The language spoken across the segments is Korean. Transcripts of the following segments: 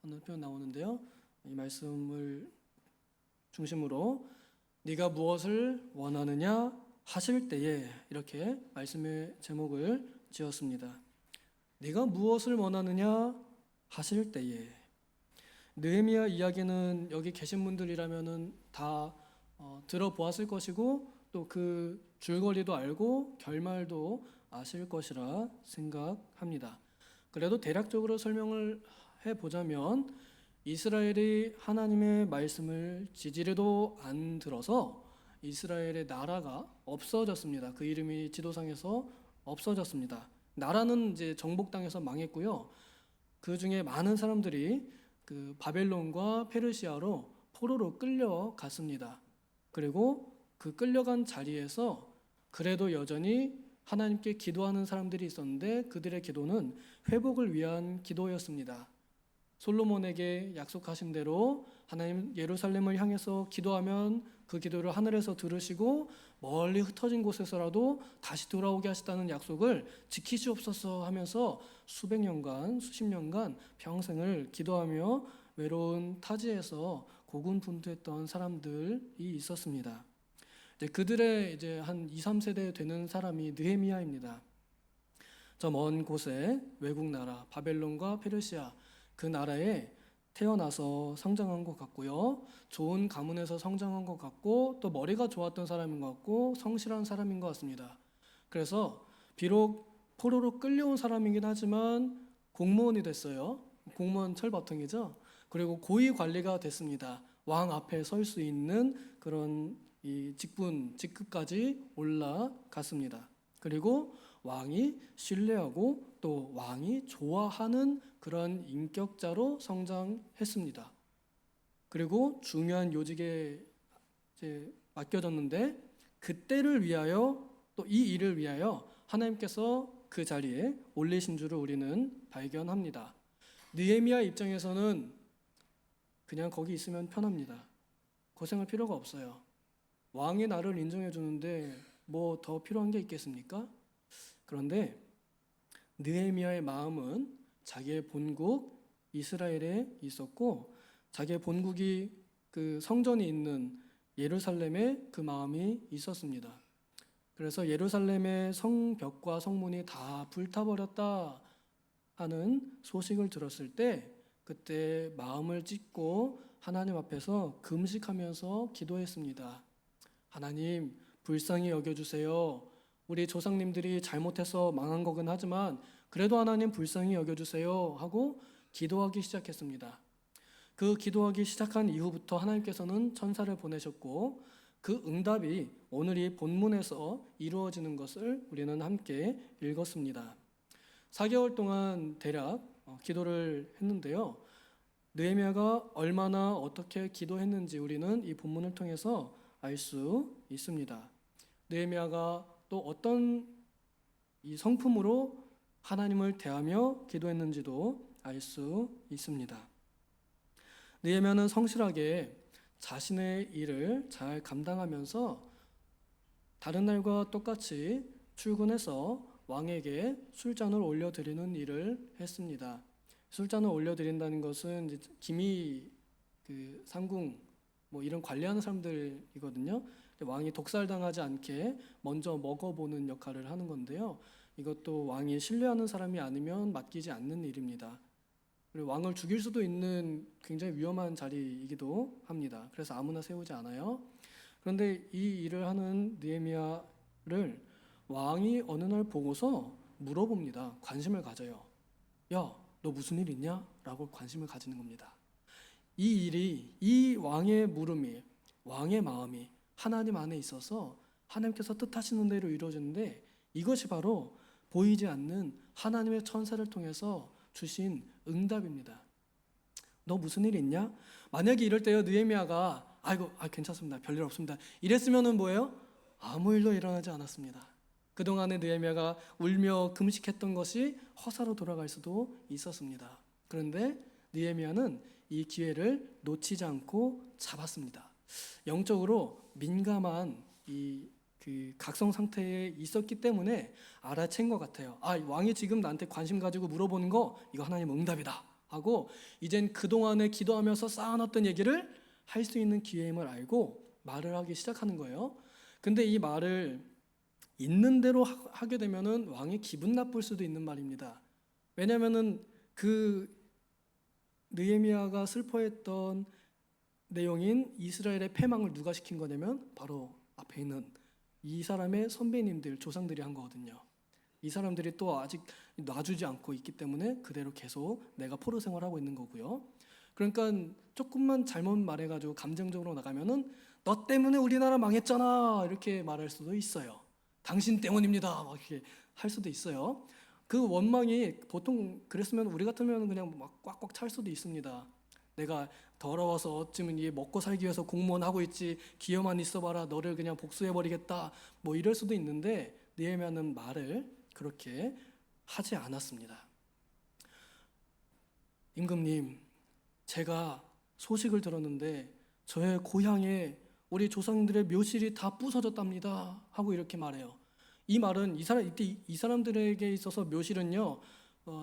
하는 표현 나오는데요. 이 말씀을 중심으로 네가 무엇을 원하느냐 하실 때에 이렇게 말씀의 제목을 지었습니다. 네가 무엇을 원하느냐 하실 때에. 느헤미야 이야기는 여기 계신 분들이라면은 다 들어보았을 것이고 또 그 줄거리도 알고 결말도 아실 것이라 생각합니다. 그래도 대략적으로 설명을 해보자면 이스라엘이 하나님의 말씀을 지지리도 안 들어서 이스라엘의 나라가 없어졌습니다. 그 이름이 지도상에서 없어졌습니다. 나라는 이제 정복당해서 망했고요. 그 중에 많은 사람들이 그 바벨론과 페르시아로 포로로 끌려갔습니다. 그리고 그 끌려간 자리에서 그래도 여전히 하나님께 기도하는 사람들이 있었는데 그들의 기도는 회복을 위한 기도였습니다. 솔로몬에게 약속하신 대로 하나님 예루살렘을 향해서 기도하면 그 기도를 하늘에서 들으시고 멀리 흩어진 곳에서라도 다시 돌아오게 하시다는 약속을 지키시옵소서 하면서 수백 년간, 수십 년간 평생을 기도하며 외로운 타지에서 고군분투했던 사람들이 있었습니다. 그들의 이제 한 2, 3세대 되는 사람이 느헤미야입니다. 저 먼 곳에 외국 나라 바벨론과 페르시아 그 나라에 태어나서 성장한 것 같고요. 좋은 가문에서 성장한 것 같고 또 머리가 좋았던 사람인 것 같고 성실한 사람인 것 같습니다. 그래서 비록 포로로 끌려온 사람이긴 하지만 공무원이 됐어요. 공무원 철버튼이죠. 그리고 고위 관리가 됐습니다. 왕 앞에 설 수 있는 그런 이 직급까지 올라갔습니다. 그리고 왕이 신뢰하고 또 왕이 좋아하는 그런 인격자로 성장했습니다. 그리고 중요한 요직에 이제 맡겨졌는데 그때를 위하여 또 이 일을 위하여 하나님께서 그 자리에 올리신 줄을 우리는 발견합니다. 느헤미야 입장에서는 그냥 거기 있으면 편합니다. 고생할 필요가 없어요. 왕이 나를 인정해 주는데 뭐 더 필요한 게 있겠습니까? 그런데 느헤미야의 마음은 자기의 본국 이스라엘에 있었고 자기의 본국이 그 성전이 있는 예루살렘에 그 마음이 있었습니다. 그래서 예루살렘의 성벽과 성문이 다 불타버렸다 하는 소식을 들었을 때 그때 마음을 찢고 하나님 앞에서 금식하면서 기도했습니다. 하나님 불쌍히 여겨주세요. 우리 조상님들이 잘못해서 망한 거긴 하지만 그래도 하나님 불쌍히 여겨주세요 하고 기도하기 시작했습니다. 그 기도하기 시작한 이후부터 하나님께서는 천사를 보내셨고 그 응답이 오늘 이 본문에서 이루어지는 것을 우리는 함께 읽었습니다. 4개월 동안 대략 기도를 했는데요. 느헤미야가 얼마나 어떻게 기도했는지 우리는 이 본문을 통해서 알 수 있습니다. 느헤미야가 또 어떤 이 성품으로 하나님을 대하며 기도했는지도 알 수 있습니다. 느헤미야는 성실하게 자신의 일을 잘 감당하면서 다른 날과 똑같이 출근해서 왕에게 술잔을 올려드리는 일을 했습니다. 술잔을 올려드린다는 것은 이제 기미 그 상궁 뭐 이런 관리하는 사람들이거든요. 왕이 독살당하지 않게 먼저 먹어보는 역할을 하는 건데요. 이것도 왕이 신뢰하는 사람이 아니면 맡기지 않는 일입니다. 그리고 왕을 죽일 수도 있는 굉장히 위험한 자리이기도 합니다. 그래서 아무나 세우지 않아요. 그런데 이 일을 하는 느헤미야를 왕이 어느 날 보고서 물어봅니다. 관심을 가져요. 야, 너 무슨 일 있냐? 라고 관심을 가지는 겁니다. 이 일이, 이 왕의 물음이, 왕의 마음이 하나님 안에 있어서 하나님께서 뜻하시는 대로 이루어지는데 이것이 바로 보이지 않는 하나님의 천사를 통해서 주신 응답입니다. 너 무슨 일 있냐? 만약에 이럴 때요 느헤미야가 괜찮습니다. 별일 없습니다. 이랬으면은 뭐예요? 아무 일도 일어나지 않았습니다. 그동안에 느헤미야가 울며 금식했던 것이 허사로 돌아갈 수도 있었습니다. 그런데 느헤미야는 이 기회를 놓치지 않고 잡았습니다. 영적으로 민감한 그 각성 상태에 있었기 때문에 알아챈 것 같아요. 왕이 지금 나한테 관심 가지고 물어보는 거 이거 하나님 응답이다 하고 이젠 그동안에 기도하면서 쌓아놨던 얘기를 할 수 있는 기회임을 알고 말을 하기 시작하는 거예요. 근데 이 말을 있는 대로 하게 되면은 왕이 기분 나쁠 수도 있는 말입니다. 왜냐면은 그 느헤미야가 슬퍼했던 내용인 이스라엘의 패망을 누가 시킨 거냐면 바로 앞에 있는 이 사람의 선배님들, 조상들이 한 거거든요. 이 사람들이 또 아직 놔주지 않고 있기 때문에 그대로 계속 내가 포로 생활하고 있는 거고요. 그러니까 조금만 잘못 말해가지고 감정적으로 나가면은 너 때문에 우리나라 망했잖아 이렇게 말할 수도 있어요. 당신 때문입니다 막 이렇게 할 수도 있어요. 그 원망이 보통 그랬으면 우리 같으면 그냥 막 꽉꽉 찰 수도 있습니다. 내가 더러워서 어쩌면 얘 먹고 살기 위해서 공무원 하고 있지 기여만 있어봐라 너를 그냥 복수해버리겠다 뭐 이럴 수도 있는데 느헤미야는 말을 그렇게 하지 않았습니다. 임금님, 제가 소식을 들었는데 저의 고향에 우리 조상들의 묘실이 다 부서졌답니다 하고 이렇게 말해요. 이 말은 이 사람들에게 있어서 묘실은요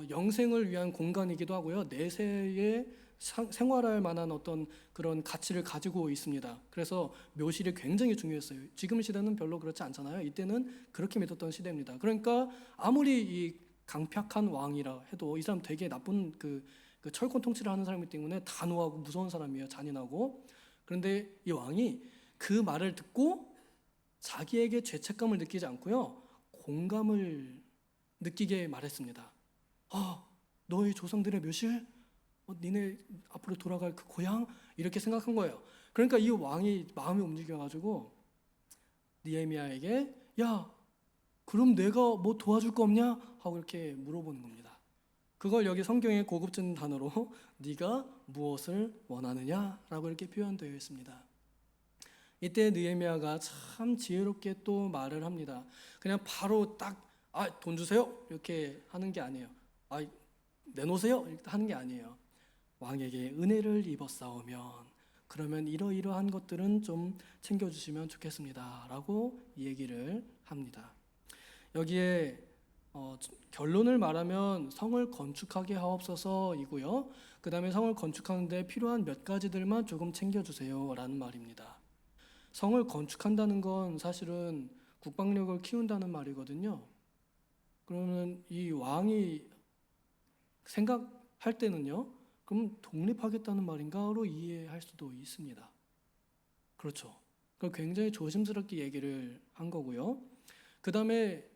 영생을 위한 공간이기도 하고요 내세에 생활할 만한 어떤 그런 가치를 가지고 있습니다. 그래서 묘실이 굉장히 중요했어요. 지금 시대는 별로 그렇지 않잖아요. 이때는 그렇게 믿었던 시대입니다. 그러니까 아무리 이 강팍한 왕이라 해도 이 사람 되게 나쁜 그 철권 통치를 하는 사람이기 때문에 단호하고 무서운 사람이에요. 잔인하고. 그런데 이 왕이 그 말을 듣고 자기에게 죄책감을 느끼지 않고요 공감을 느끼게 말했습니다. 너의 조상들의 묘실? 니네 앞으로 돌아갈 그 고향? 이렇게 생각한 거예요. 그러니까 이 왕이 마음이 움직여가지고 느헤미야에게 야 그럼 내가 뭐 도와줄 거 없냐? 하고 이렇게 물어보는 겁니다. 그걸 여기 성경의 고급진 단어로 네가 무엇을 원하느냐라고 이렇게 표현되어 있습니다. 이때 느헤미야가 참 지혜롭게 또 말을 합니다. 그냥 바로 딱 돈 주세요 이렇게 하는 게 아니에요. 내놓으세요 이렇게 하는 게 아니에요. 왕에게 은혜를 입었사오면 그러면 이러이러한 것들은 좀 챙겨주시면 좋겠습니다 라고 얘기를 합니다. 여기에 결론을 말하면 성을 건축하게 하옵소서이고요. 그 다음에 성을 건축하는데 필요한 몇 가지들만 조금 챙겨주세요 라는 말입니다. 성을 건축한다는 건 사실은 국방력을 키운다는 말이거든요. 그러면 이 왕이 생각할 때는요 그럼 독립하겠다는 말인가로 이해할 수도 있습니다. 그렇죠. 그걸 굉장히 조심스럽게 얘기를 한 거고요. 그 다음에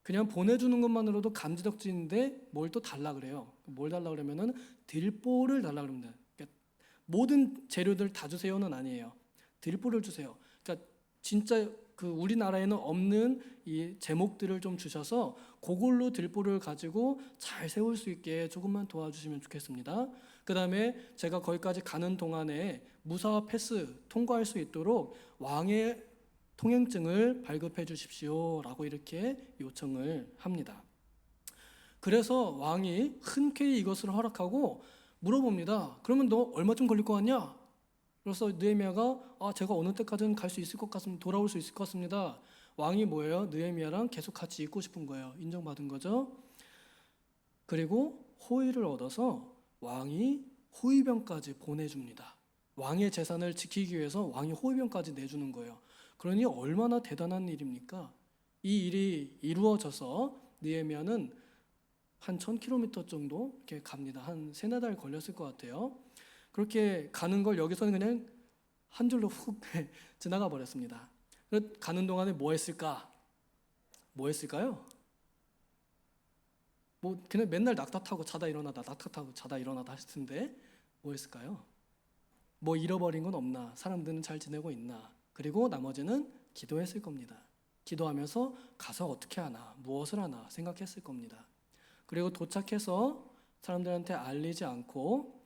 그냥 보내주는 것만으로도 감지덕지인데 뭘 또 달라 그래요. 뭘 달라 그러면은 들보를 달라 그럽니다. 그러니까 모든 재료들 다 주세요는 아니에요. 들보를 주세요. 그러니까 진짜 그 우리나라에는 없는 이 제목들을 좀 주셔서 그걸로 들보를 가지고 잘 세울 수 있게 조금만 도와주시면 좋겠습니다. 그 다음에 제가 거기까지 가는 동안에 무사 패스 통과할 수 있도록 왕의 통행증을 발급해 주십시오 라고 이렇게 요청을 합니다. 그래서 왕이 흔쾌히 이것을 허락하고 물어봅니다. 그러면 너 얼마쯤 걸릴 것 같냐? 그래서 느헤미야가 제가 어느 때까지는 갈 수 있을 것 같습니다. 돌아올 수 있을 것 같습니다. 왕이 뭐예요? 느헤미야랑 계속 같이 있고 싶은 거예요. 인정받은 거죠. 그리고 호의를 얻어서 왕이 호위병까지 보내줍니다. 왕의 재산을 지키기 위해서 왕이 호위병까지 내주는 거예요. 그러니 얼마나 대단한 일입니까? 이 일이 이루어져서 느헤미야는 한 1000km 정도 이렇게 갑니다. 한 3-4달 걸렸을 것 같아요. 그렇게 가는 걸 여기서는 그냥 한 줄로 훅 지나가 버렸습니다. 가는 동안에 뭐 했을까? 뭐 했을까요? 뭐 그냥 맨날 낙타 타고 자다 일어나다 낙타 타고 자다 일어나다 했을 텐데 뭐 했을까요? 뭐 잃어버린 건 없나? 사람들은 잘 지내고 있나? 그리고 나머지는 기도했을 겁니다. 기도하면서 가서 어떻게 하나? 무엇을 하나? 생각했을 겁니다. 그리고 도착해서 사람들한테 알리지 않고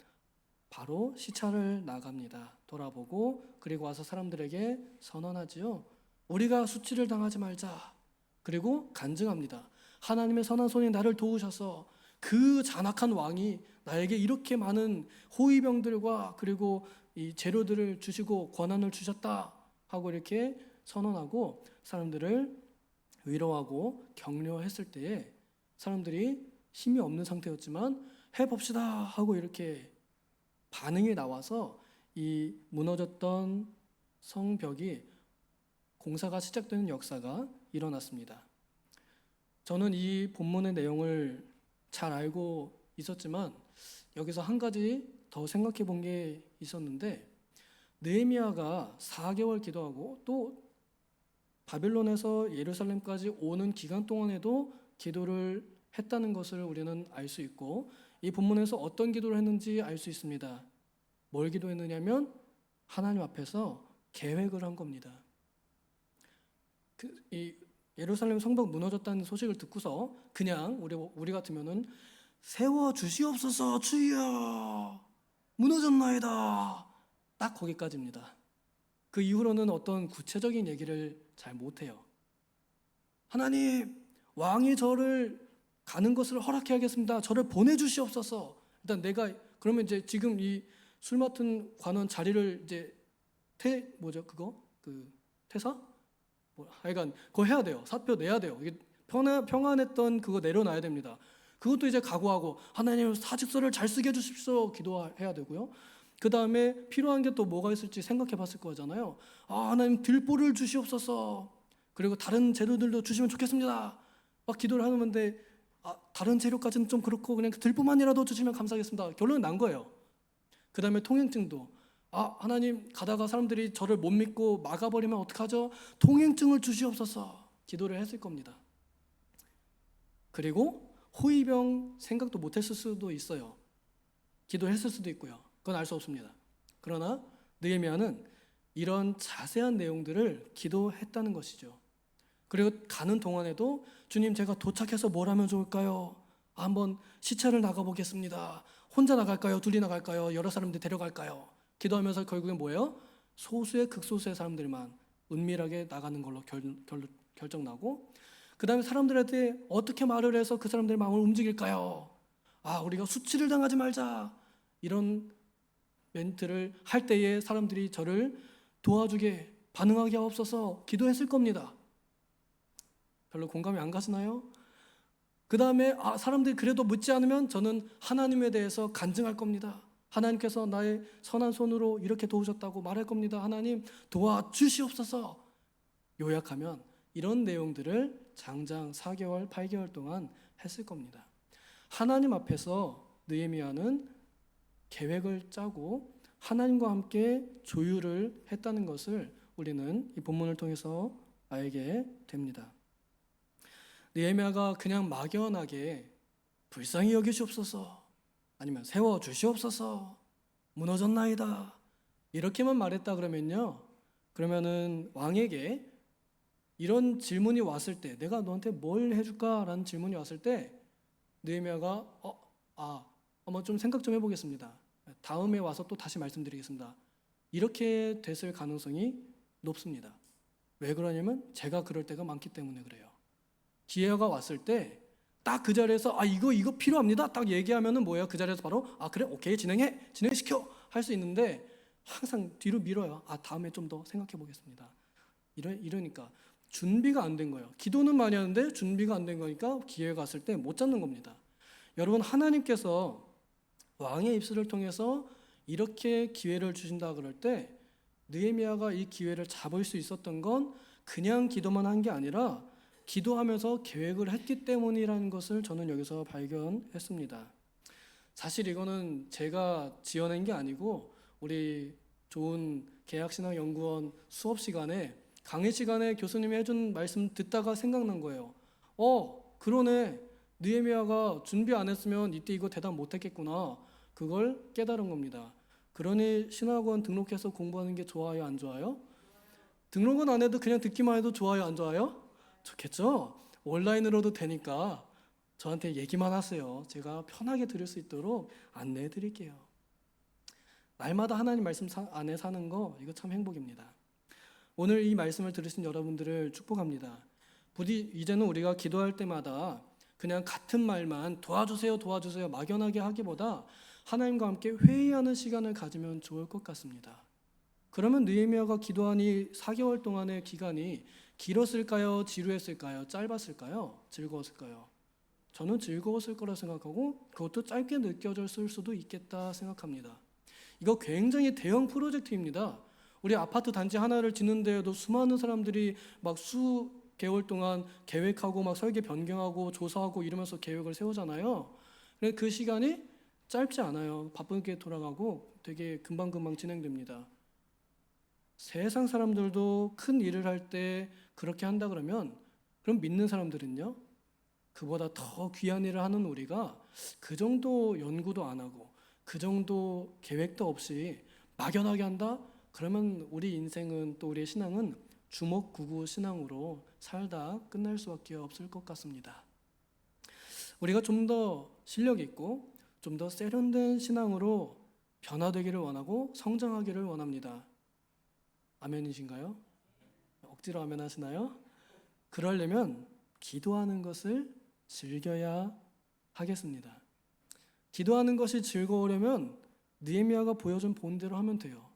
바로 시차를 나갑니다. 돌아보고 그리고 와서 사람들에게 선언하지요. 우리가 수치를 당하지 말자. 그리고 간증합니다. 하나님의 선한 손이 나를 도우셔서 그 잔악한 왕이 나에게 이렇게 많은 호위병들과 그리고 이 재료들을 주시고 권한을 주셨다 하고 이렇게 선언하고 사람들을 위로하고 격려했을 때에 사람들이 힘이 없는 상태였지만 해봅시다 하고 이렇게 반응이 나와서 이 무너졌던 성벽이 공사가 시작되는 역사가 일어났습니다. 저는 이 본문의 내용을 잘 알고 있었지만 여기서 한 가지 더 생각해 본 게 있었는데, 느헤미야가 4개월 기도하고 또 바빌론에서 예루살렘까지 오는 기간 동안에도 기도를 했다는 것을 우리는 알 수 있고, 이 본문에서 어떤 기도를 했는지 알 수 있습니다. 뭘 기도했느냐면 하나님 앞에서 계획을 한 겁니다. 이 예루살렘 성벽 무너졌다는 소식을 듣고서 그냥 우리 같으면은 세워 주시옵소서 주여 무너졌나이다, 딱 거기까지입니다. 그 이후로는 어떤 구체적인 얘기를 잘 못해요. 하나님, 왕이 저를 가는 것을 허락해야겠습니다. 저를 보내주시옵소서. 일단 내가 그러면 이제 지금 이 술 맡은 관원 자리를 이제 퇴사? 하여간 그거 해야 돼요. 사표 내야 돼요. 이게 평안했던 그거 내려놔야 됩니다. 그것도 이제 각오하고 하나님 사직서를 잘 쓰게 해주십시오 기도해야 되고요. 그 다음에 필요한 게 또 뭐가 있을지 생각해 봤을 거잖아요. 하나님 들보를 주시옵소서. 그리고 다른 재료들도 주시면 좋겠습니다. 막 기도를 하는데 다른 재료까지는 좀 그렇고 그냥 들보만이라도 주시면 감사하겠습니다. 결론은 난 거예요. 그 다음에 통행증도 하나님 가다가 사람들이 저를 못 믿고 막아버리면 어떡하죠? 통행증을 주시옵소서 기도를 했을 겁니다. 그리고 호위병 생각도 못했을 수도 있어요. 기도했을 수도 있고요. 그건 알 수 없습니다. 그러나 느헤미야는 이런 자세한 내용들을 기도했다는 것이죠. 그리고 가는 동안에도 주님, 제가 도착해서 뭘 하면 좋을까요? 한번 시차를 나가보겠습니다. 혼자 나갈까요? 둘이 나갈까요? 여러 사람들 데려갈까요? 기도하면서 결국엔 뭐예요? 소수의 극소수의 사람들만 은밀하게 나가는 걸로 결정나고, 그 다음에 사람들한테 어떻게 말을 해서 그 사람들의 마음을 움직일까요? 우리가 수치를 당하지 말자, 이런 멘트를 할 때에 사람들이 저를 도와주게 반응하게 하옵소서 기도했을 겁니다. 별로 공감이 안 가시나요? 그 다음에 사람들이 그래도 묻지 않으면 저는 하나님에 대해서 간증할 겁니다. 하나님께서 나의 선한 손으로 이렇게 도우셨다고 말할 겁니다. 하나님 도와주시옵소서. 요약하면 이런 내용들을 장장 4개월, 8개월 동안 했을 겁니다. 하나님 앞에서 느헤미야는 계획을 짜고 하나님과 함께 조율을 했다는 것을 우리는 이 본문을 통해서 알게 됩니다. 느헤미야가 그냥 막연하게 불쌍히 여기시옵소서, 아니면 세워 주시옵소서, 무너졌나이다 이렇게만 말했다 그러면은 왕에게 이런 질문이 왔을 때, 내가 너한테 뭘 해줄까라는 질문이 왔을 때 느헤미야가 한번 좀 생각 좀 해보겠습니다, 다음에 와서 또 다시 말씀드리겠습니다, 이렇게 됐을 가능성이 높습니다. 왜 그러냐면 제가 그럴 때가 많기 때문에 그래요. 기회가 왔을 때 딱 그 자리에서 이거 필요합니다 딱 얘기하면은 뭐예요? 그 자리에서 바로 그래 오케이 진행시켜 할 수 있는데 항상 뒤로 밀어요. 다음에 좀 더 생각해 보겠습니다. 이러니까 준비가 안 된 거예요. 기도는 많이 하는데 준비가 안 된 거니까 기회가 왔을 때 못 잡는 겁니다. 여러분, 하나님께서 왕의 입술을 통해서 이렇게 기회를 주신다 그럴 때 느헤미야가 이 기회를 잡을 수 있었던 건 그냥 기도만 한 게 아니라 기도하면서 계획을 했기 때문이라는 것을 저는 여기서 발견했습니다. 사실 이거는 제가 지어낸 게 아니고 우리 좋은 계약신학연구원 수업 시간에 강의 시간에 교수님이 해준 말씀 듣다가 생각난 거예요. 그러네, 느헤미야가 준비 안 했으면 이때 이거 대답 못 했겠구나, 그걸 깨달은 겁니다. 그러니 신학원 등록해서 공부하는 게 좋아요, 안 좋아요? 등록은 안 해도 그냥 듣기만 해도 좋아요, 안 좋아요? 좋겠죠? 온라인으로도 되니까 저한테 얘기만 하세요. 제가 편하게 들을 수 있도록 안내해 드릴게요. 날마다 하나님 말씀 안에 사는 거, 이거 참 행복입니다. 오늘 이 말씀을 들으신 여러분들을 축복합니다. 부디 이제는 우리가 기도할 때마다 그냥 같은 말만 도와주세요 막연하게 하기보다 하나님과 함께 회의하는 시간을 가지면 좋을 것 같습니다. 그러면 느헤미야가 기도한 이 4개월 동안의 기간이 길었을까요? 지루했을까요? 짧았을까요? 즐거웠을까요? 저는 즐거웠을 거라 생각하고 그것도 짧게 느껴졌을 수도 있겠다 생각합니다. 이거 굉장히 대형 프로젝트입니다. 우리 아파트 단지 하나를 짓는데도 수많은 사람들이 막 수개월 동안 계획하고 막 설계 변경하고 조사하고 이러면서 계획을 세우잖아요. 근데 그 시간이 짧지 않아요. 바쁘게 돌아가고 되게 금방금방 진행됩니다. 세상 사람들도 큰 일을 할 때 그렇게 한다 그러면 그럼 믿는 사람들은요? 그보다 더 귀한 일을 하는 우리가 그 정도 연구도 안 하고 그 정도 계획도 없이 막연하게 한다? 그러면 우리 인생은 또 우리의 신앙은 주먹구구 신앙으로 살다 끝날 수밖에 없을 것 같습니다. 우리가 좀 더 실력 있고 좀 더 세련된 신앙으로 변화되기를 원하고 성장하기를 원합니다. 아멘이신가요? 억지로 아멘 하시나요? 그러려면 기도하는 것을 즐겨야 하겠습니다. 기도하는 것이 즐거우려면 느헤미야가 보여준 본대로 하면 돼요.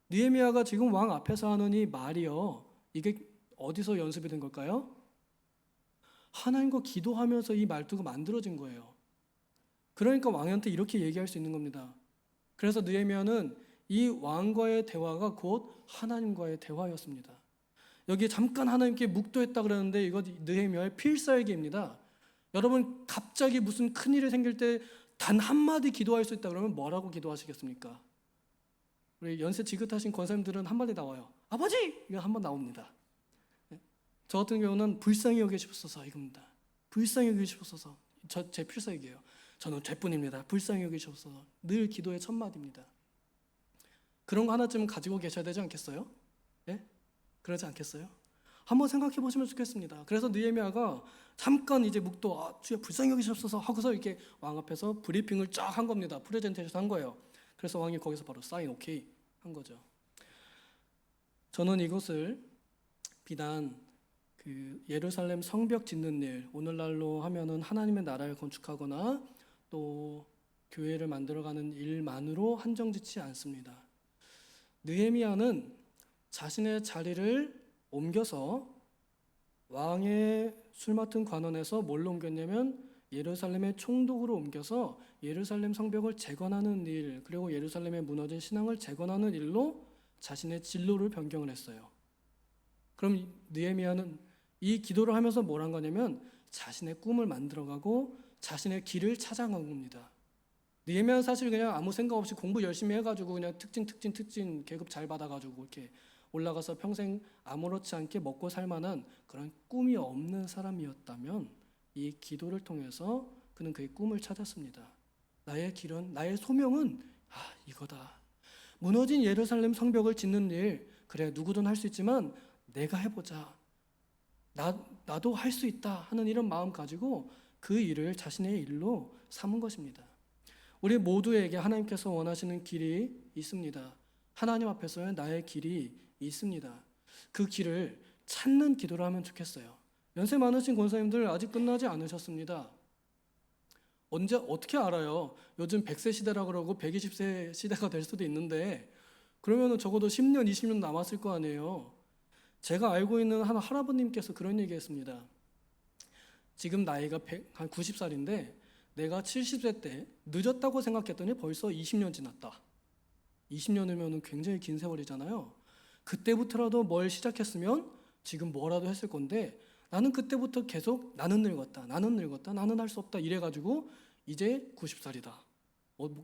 느헤미야가 지금 왕 앞에서 하는 이 말이요. 이게 어디서 연습이 된 걸까요? 하나님과 기도하면서 이 말투가 만들어진 거예요. 그러니까 왕한테 이렇게 얘기할 수 있는 겁니다. 그래서 느헤미야는 이 왕과의 대화가 곧 하나님과의 대화였습니다. 여기 잠깐 하나님께 묵도했다 그러는데 이거 느헤미야의 필살기입니다. 여러분 갑자기 무슨 큰일이 생길 때 단 한마디 기도할 수 있다 그러면 뭐라고 기도하시겠습니까? 우리 연세 지긋하신 권사님들은 한마디 나와요. 아버지! 이거 한번 나옵니다. 저 같은 경우는 불쌍히 여기시옵소서 이겁니다. 불쌍히 여기시옵소서. 제 필살기예요. 저는 죄뿐입니다. 불쌍히 여기시옵소서. 늘 기도의 첫 마디입니다. 그런 거 하나쯤은 가지고 계셔야 되지 않겠어요? 예? 그러지 않겠어요? 한번 생각해 보시면 좋겠습니다. 그래서 느헤미야가 잠깐 이제 묵도 주여 불쌍히 여기시옵소서 하고서 이렇게 왕 앞에서 브리핑을 쫙 한 겁니다. 프레젠테이션 한 거예요. 그래서 왕이 거기서 바로 사인 오케이 한 거죠. 저는 이것을 비단 그 예루살렘 성벽 짓는 일, 오늘날로 하면은 하나님의 나라를 건축하거나 또 교회를 만들어가는 일만으로 한정짓지 않습니다. 느헤미야는 자신의 자리를 옮겨서 왕의 술 맡은 관원에서 뭘로 옮겼냐면 예루살렘의 총독으로 옮겨서 예루살렘 성벽을 재건하는 일, 그리고 예루살렘에 무너진 신앙을 재건하는 일로 자신의 진로를 변경을 했어요. 그럼 느헤미야는 이 기도를 하면서 뭘 한 거냐면 자신의 꿈을 만들어가고 자신의 길을 찾아간 겁니다. 느헤미야는 사실 그냥 아무 생각 없이 공부 열심히 해가지고 그냥 특진 계급 잘 받아가지고 이렇게 올라가서 평생 아무렇지 않게 먹고 살 만한 그런 꿈이 없는 사람이었다면 이 기도를 통해서 그는 그의 꿈을 찾았습니다. 나의 길은, 나의 소명은 이거다. 무너진 예루살렘 성벽을 짓는 일, 그래 누구든 할 수 있지만 내가 해보자. 나도 할 수 있다 하는 이런 마음 가지고 그 일을 자신의 일로 삼은 것입니다. 우리 모두에게 하나님께서 원하시는 길이 있습니다. 하나님 앞에서의 나의 길이 있습니다. 그 길을 찾는 기도를 하면 좋겠어요. 연세 많으신 권사님들 아직 끝나지 않으셨습니다. 언제 어떻게 알아요? 요즘 100세 시대라 그러고 120세 시대가 될 수도 있는데 그러면 적어도 10년, 20년 남았을 거 아니에요. 제가 알고 있는 한 할아버님께서 그런 얘기했습니다. 지금 나이가 한 90살인데 내가 70세 때 늦었다고 생각했더니 벌써 20년 지났다. 20년이면 굉장히 긴 세월이잖아요. 그때부터라도 뭘 시작했으면 지금 뭐라도 했을 건데 나는 그때부터 계속 나는 늙었다, 나는 할 수 없다 이래가지고 이제 90살이다.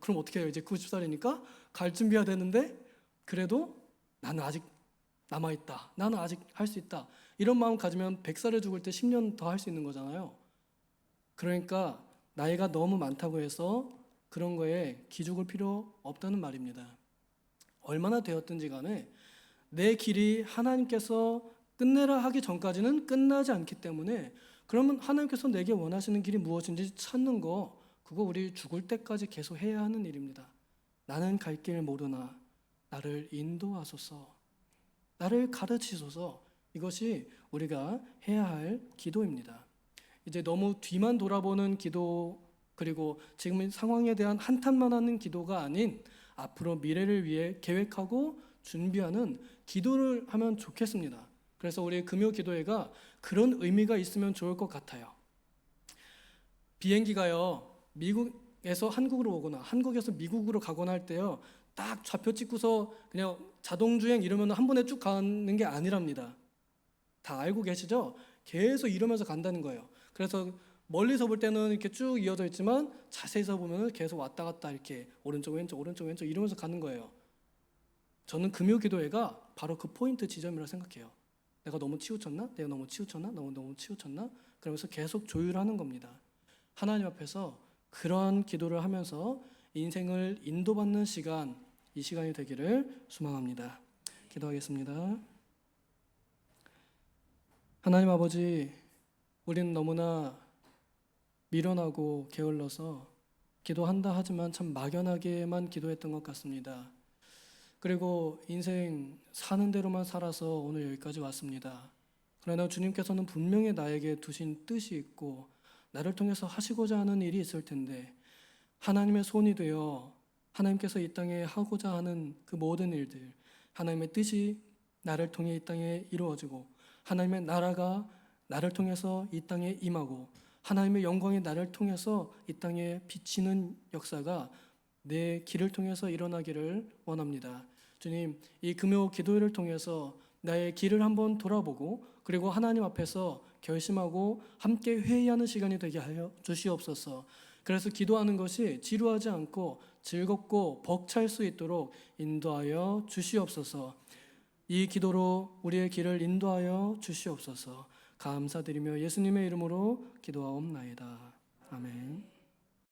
그럼 어떻게 해요? 이제 90살이니까 갈 준비해야 되는데 그래도 나는 아직 남아있다. 나는 아직 할 수 있다. 이런 마음 가지면 100살에 죽을 때 10년 더 할 수 있는 거잖아요. 그러니까 나이가 너무 많다고 해서 그런 거에 기죽을 필요 없다는 말입니다. 얼마나 되었든지 간에 내 길이 하나님께서 끝내라 하기 전까지는 끝나지 않기 때문에 그러면 하나님께서 내게 원하시는 길이 무엇인지 찾는 거 그거 우리 죽을 때까지 계속 해야 하는 일입니다. 나는 갈 길 모르나 나를 인도하소서, 나를 가르치소서. 이것이 우리가 해야 할 기도입니다. 이제 너무 뒤만 돌아보는 기도 그리고 지금 상황에 대한 한탄만 하는 기도가 아닌 앞으로 미래를 위해 계획하고 준비하는 기도를 하면 좋겠습니다. 그래서 우리 금요 기도회가 그런 의미가 있으면 좋을 것 같아요. 비행기가요, 미국에서 한국으로 오거나 한국에서 미국으로 가거나 할 때요, 딱 좌표 찍고서 그냥 자동주행 이러면 한 번에 쭉 가는 게 아니랍니다. 다 알고 계시죠? 계속 이러면서 간다는 거예요. 그래서 멀리서 볼 때는 이렇게 쭉 이어져 있지만 자세히서 보면 계속 왔다 갔다 이렇게 오른쪽 왼쪽 오른쪽 왼쪽 이러면서 가는 거예요. 저는 금요 기도회가 바로 그 포인트 지점이라고 생각해요. 내가 너무 치우쳤나? 내가 너무 치우쳤나? 너무 치우쳤나? 그러면서 계속 조율하는 겁니다. 하나님 앞에서 그런 기도를 하면서 인생을 인도받는 시간, 이 시간이 되기를 소망합니다. 기도하겠습니다. 하나님 아버지, 우리는 너무나 미련하고 게을러서 기도한다 하지만 참 막연하게만 기도했던 것 같습니다. 그리고 인생 사는 대로만 살아서 오늘 여기까지 왔습니다. 그러나 주님께서는 분명히 나에게 두신 뜻이 있고 나를 통해서 하시고자 하는 일이 있을 텐데, 하나님의 손이 되어 하나님께서 이 땅에 하고자 하는 그 모든 일들, 하나님의 뜻이 나를 통해 이 땅에 이루어지고 하나님의 나라가 나를 통해서 이 땅에 임하고 하나님의 영광이 나를 통해서 이 땅에 비치는 역사가 내 길을 통해서 일어나기를 원합니다. 주님, 이 금요 기도회를 통해서 나의 길을 한번 돌아보고 그리고 하나님 앞에서 결심하고 함께 회의하는 시간이 되게 하여 주시옵소서. 그래서 기도하는 것이 지루하지 않고 즐겁고 벅찰 수 있도록 인도하여 주시옵소서. 이 기도로 우리의 길을 인도하여 주시옵소서. 감사드리며 예수님의 이름으로 기도하옵나이다. 아멘.